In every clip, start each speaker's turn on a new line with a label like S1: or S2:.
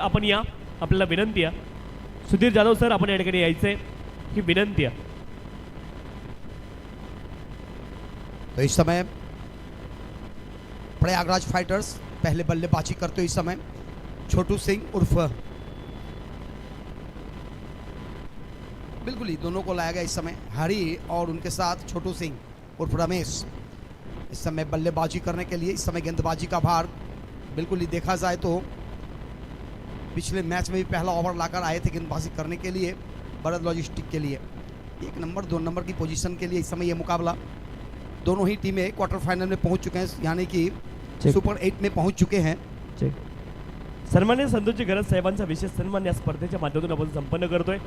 S1: आपण या, आपल्याला विनंती आहे। सुधीर जाधव सर आपण या ठिकाणी यायचे ही विनंती आहे।
S2: तो इस समय प्रयागराज फाइटर्स पहले बल्लेबाजी करते हुए इस समय छोटू सिंह उर्फ बिल्कुल ही दोनों को लाया गया इस समय हरी और उनके साथ छोटू सिंह उर्फ रमेश इस समय बल्लेबाजी करने के लिए। इस समय गेंदबाजी का भार बिल्कुल ही देखा जाए तो पिछले मैच में भी पहला ओवर लाकर आए थे गेंदबाजी करने के लिए भरत लॉजिस्टिक के लिए। 1 नंबर 2 नंबर की पोजीशन के लिए इस समय यह मुकाबला दोनों ही टीमें क्वार्टर फाइनल में पहुंच चुके हैं, यानी कि सुपर 8 में पहुंच चुके हैं।
S1: सन्मान्य संतोषजी गरज साहेबांचा विशेष सन्मान या स्पर्धेच्या माध्यमातून आपण संपन्न करतोय।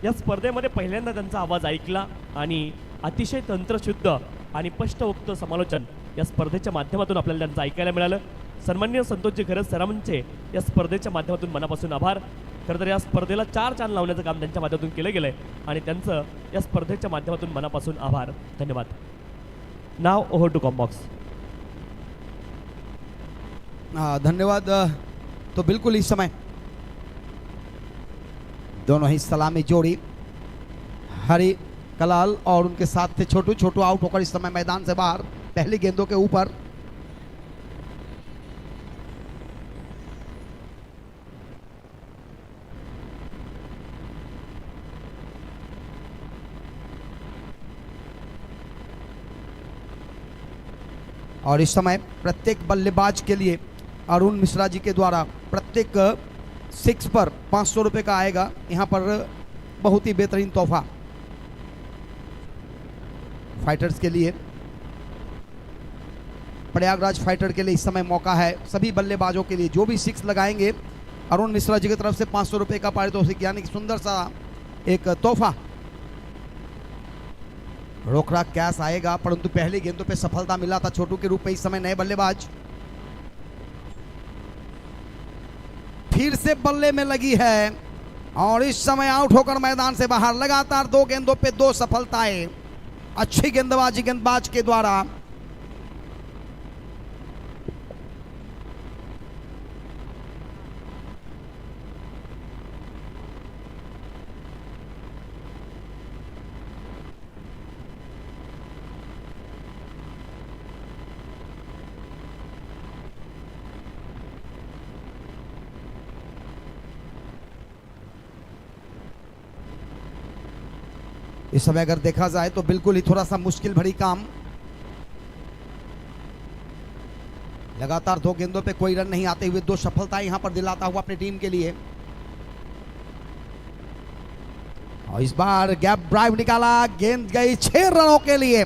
S1: या स्पर्धेमध्ये पहिल्यांदा त्यांचा आवाज ऐकला आणि अतिशय तंत्रशुद्ध आणि स्पष्टवक्त समालोचन या स्पर्धेच्या माध्यमातून आपल्याला त्यांचं ऐकायला मिळालं। सन्मान्य संतोषजी गरज सरांचे या स्पर्धेच्या माध्यमातून मनापासून आभार। खरं तर या स्पर्धेला 4 चांद लावण्याचं काम त्यांच्या माध्यमातून केलं गेलंय आणि त्यांचं या स्पर्धेच्या माध्यमातून मनापासून आभार, धन्यवाद। नाव ओव्हर टू कॉम्बॉक्स।
S2: धन्यवाद। तो बिल्कुल इस समय दोनों ही सलामी जोड़ी हरी कलाल और उनके साथ थे छोटू। छोटू आउट होकर इस समय मैदान से बाहर पहली गेंदों के ऊपर। और इस समय प्रत्येक बल्लेबाज के लिए अरुण मिश्रा जी के द्वारा प्रत्येक 6 पर 500 रुपये का आएगा। यहाँ पर बहुत ही बेहतरीन तोहफा फाइटर्स के लिए, प्रयागराज फाइटर के लिए इस समय मौका है। सभी बल्लेबाजों के लिए जो भी 6 लगाएंगे अरुण मिश्रा जी की तरफ से 500 रुपये का पारितोषिक, यानी कि सुंदर सा एक तोहफा रोकड़ा कैश आएगा। परंतु पहली गेंदों पे सफलता मिला था छोटू के रूप में। इस समय नए बल्लेबाज फिर से बल्ले में लगी है और इस समय आउट होकर मैदान से बाहर। लगातार 2 गेंदों पे 2 सफलताएं, अच्छी गेंदबाजी गेंदबाज के द्वारा। इस समय अगर देखा जाए तो बिल्कुल ही थोड़ा सा मुश्किल भरी काम। लगातार 2 गेंदों पे कोई रन नहीं आते हुए 2 सफलताएं यहां पर दिलाता हुआ अपनी टीम के लिए। और इस बार गैप ड्राइव निकाला, गेंद गई 6 रनों के लिए।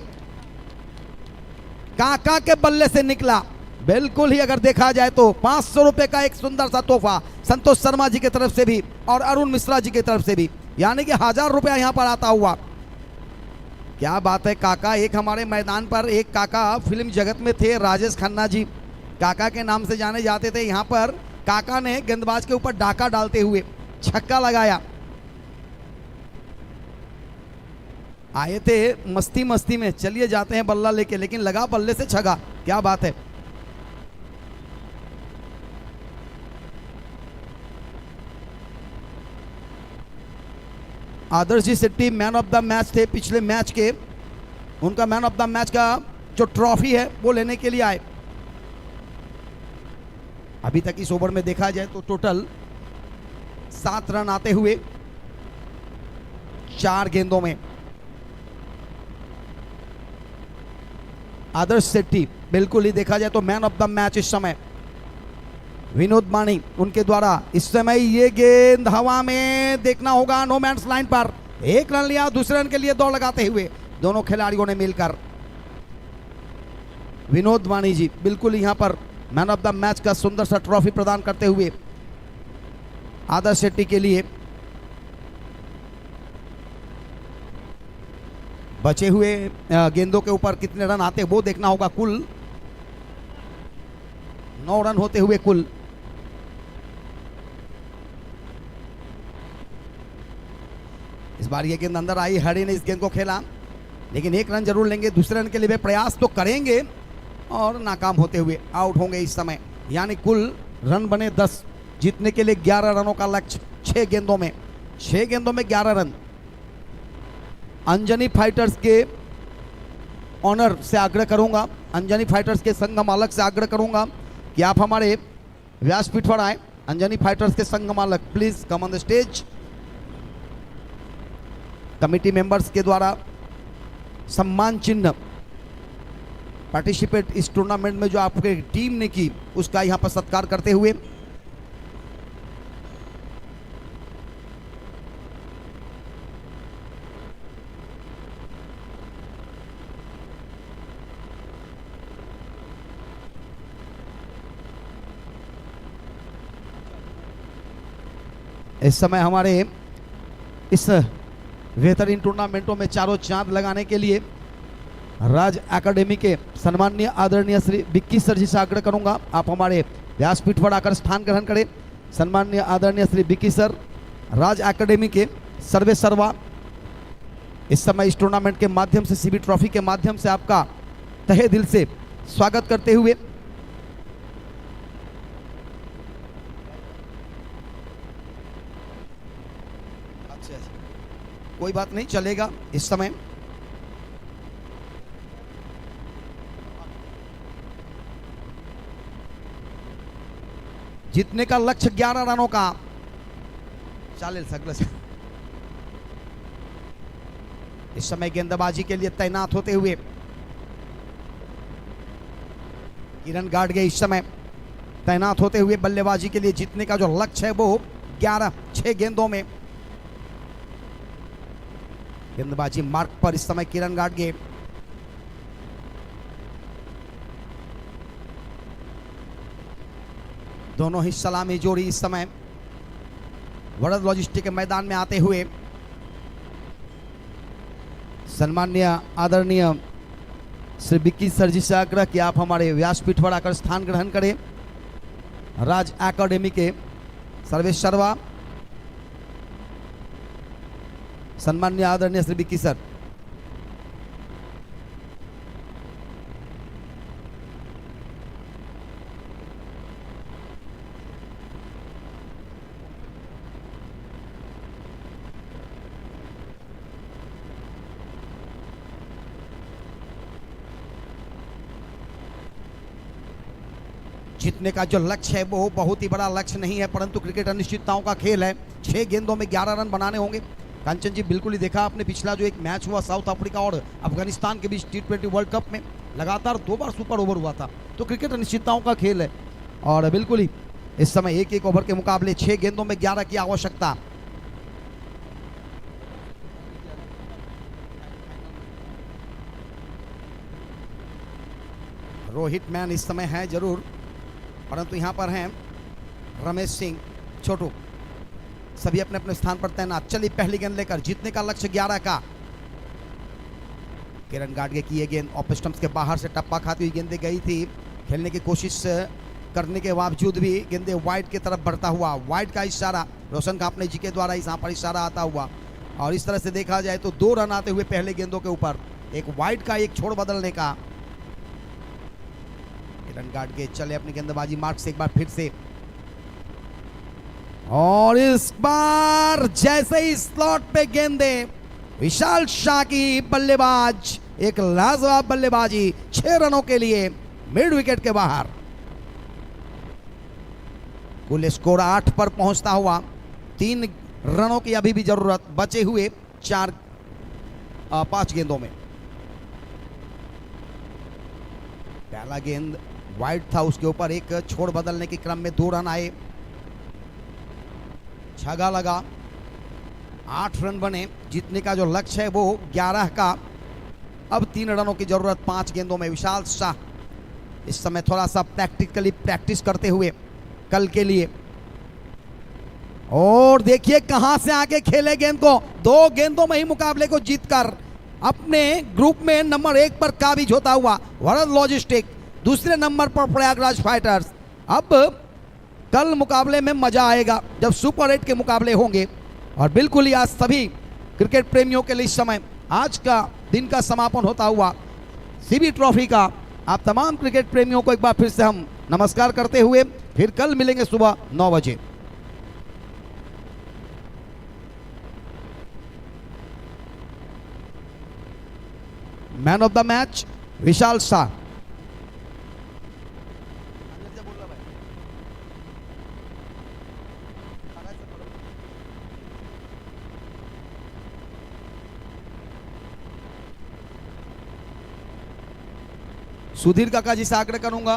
S2: काका के बल्ले से निकला। बिल्कुल ही अगर देखा जाए तो 500 रुपए का एक सुंदर सा तोहफा संतोष शर्मा जी की तरफ से भी और अरुण मिश्रा जी की तरफ से भी, यानी कि 1000 रुपया यहां पर आता हुआ। क्या बात है। काका एक हमारे मैदान पर एक काका फिल्म जगत में थे, राजेश खन्ना जी काका के नाम से जाने जाते थे। यहाँ पर काका ने गेंदबाज के ऊपर डाका डालते हुए छक्का लगाया। आए थे मस्ती मस्ती में, चलिए जाते हैं बल्ला लेके, लेकिन लगा बल्ले से छगा। क्या बात है। Adarsh ji Shetty man of the match थे पिछले मैच के। उनका मैन ऑफ द मैच का जो ट्रॉफी है वो लेने के लिए आए। अभी तक इस ओवर में देखा जाए तो टोटल 7 रन आते हुए 4 गेंदों में। आदर्श सेट्टी बिल्कुल ही देखा जाए तो मैन ऑफ द मैच इस समय। विनोद मानी उनके द्वारा इस समय ये गेंद हवा में देखना होगा, नो मैंस लाइन पर 1 रन लिया। दूसरे रन के लिए दौड़ लगाते हुए दोनों खिलाड़ियों ने मिलकर। विनोद मानी जी बिल्कुल यहां पर मैन ऑफ द मैच का सुंदर सा ट्रॉफी प्रदान करते हुए आदर्श शेट्टी के लिए। बचे हुए गेंदों के ऊपर कितने रन आते वो देखना होगा। कुल 9 रन होते हुए कुल। इस बार ये गेंद अंदर आई, हरी ने इस गेंद को खेला, लेकिन 1 रन जरूर लेंगे। दूसरे रन के लिए वे प्रयास तो करेंगे और नाकाम होते हुए आउट होंगे इस समय। यानी कुल रन बने 10, जीतने के लिए 11 रनों का लक्ष्य 6 गेंदों में, 6 गेंदों में 11 रन। अंजनी फाइटर्स के ऑनर से आग्रह करूंगा, अंजनी फाइटर्स के संघ मालक से आग्रह करूंगा कि आप हमारे व्यासपीठ पर आए। अंजनी फाइटर्स के संघ मालक please come on the stage. Committee members के द्वारा सम्मान चिन्ह पार्टिसिपेट इस टूर्नामेंट में जो आपके टीम ने की उसका यहां पर सत्कार करते हुए इस समय हमारे इस बेहतरीन टूर्नामेंटों में चारों चांद लगाने के लिए राज एकेडमी के सम्माननीय आदरणीय श्री विक्की सर जी से आग्रह करूंगा, आप हमारे व्यासपीठ पर आकर स्थान ग्रहण करें। सम्माननीय आदरणीय श्री विक्की सर, राज एकेडमी के सर्वे सर्वा, इस समय इस टूर्नामेंट के माध्यम से सीबी ट्रॉफी के माध्यम से आपका तहे दिल से स्वागत करते हुए कोई बात नहीं, चलेगा। इस समय जीतने का लक्ष्य 11 रनों का, चालेल सगळं। इस समय गेंदबाजी के लिए तैनात होते हुए किरण गाडगे इस समय तैनात होते हुए बल्लेबाजी के लिए जीतने का जो लक्ष्य है वो 6 गेंदों में। गेंदबाजी मार्क पर इस समय किरण गाडगे। दोनों ही सलामी जोड़ी इस समय वरद लॉजिस्टिक के मैदान में आते हुए सम्माननीय आदरणीय श्री विक्की सर जी से आग्रह कि आप हमारे व्यासपीठ पर आकर स्थान ग्रहण करें। राज एकेडमी के सर्वेसर्वा सम्माननीय आदरणीय श्री विक्की सर। जीतने का जो लक्ष्य है वो बहुत ही बड़ा लक्ष्य नहीं है, परंतु क्रिकेट अनिश्चितताओं का खेल है। 6 गेंदों में 11 रन बनाने होंगे। कांचन जी बिल्कुल ही देखा आपने, पिछला जो एक मैच हुआ साउथ अफ्रीका और अफगानिस्तान के बीच T20 वर्ल्ड कप में लगातार 2 बार सुपर ओवर हुआ था। तो क्रिकेट अनिश्चितताओं का खेल है और बिल्कुल ही इस समय एक ओवर के मुकाबले 6 गेंदों में 11 की आवश्यकता। रोहित मैन इस समय है जरूर, परंतु यहां पर हैं रमेश सिंह, छोटू, सभी अपने अपने स्थान पर तैनात। चलिए पहली गेंद लेकर, जीतने का लक्ष्य 11 का। किरण गाडगे की ये गेंद ऑफ स्टंप्स के बाहर से टप्पा खाती हुई गेंदे गई थी। खेलने की कोशिश करने के बावजूद भी गेंदे वाइड की तरफ बढ़ता हुआ, वाइड का इशारा रोशन कापने जी के द्वारा यहाँ पर इशारा आता हुआ। और इस तरह से देखा जाए तो 2 रन आते हुए पहले गेंदों के ऊपर, एक वाइड का एक छोड़ बदलने का। किरण गाडगे चले अपनी गेंदबाजी मार्क से एक बार फिर से, और इस बार जैसे ही स्लॉट पे गेंदे, विशाल शाह की बल्लेबाज, एक लाजवाब बल्लेबाजी 6 रनों के लिए मिड विकेट के बाहर। कुल स्कोर 8 पर पहुंचता हुआ, 3 रनों की अभी भी जरूरत, बचे हुए 5 गेंदों में। पहला गेंद वाइड था, उसके ऊपर एक छोड़ बदलने के क्रम में 2 रन आए, छगा लगा, 8 रन बने। जीतने का जो लक्ष्य है वो 11 का, अब 3 रनों की जरूरत 5 गेंदों में। विशाल शाह इस समय थोड़ा सा प्रैक्टिस करते हुए कल के लिए, और देखिए कहां से आके खेले गेंद को। 2 गेंदों में ही मुकाबले को जीतकर अपने ग्रुप में नंबर 1 पर काबिज होता हुआ वरद लॉजिस्टिक, दूसरे नंबर पर प्रयागराज फाइटर्स। अब कल मुकाबले में मजा आएगा जब सुपर 8 के मुकाबले होंगे। और बिल्कुल ही आज सभी क्रिकेट प्रेमियों के लिए इस समय आज का दिन का समापन होता हुआ सीबी ट्रॉफी का, आप तमाम क्रिकेट प्रेमियों को एक बार फिर से हम नमस्कार करते हुए फिर कल मिलेंगे सुबह 9 बजे। मैन ऑफ द मैच विशाल शाह। सुधीर काका जी से आग्रह करूंगा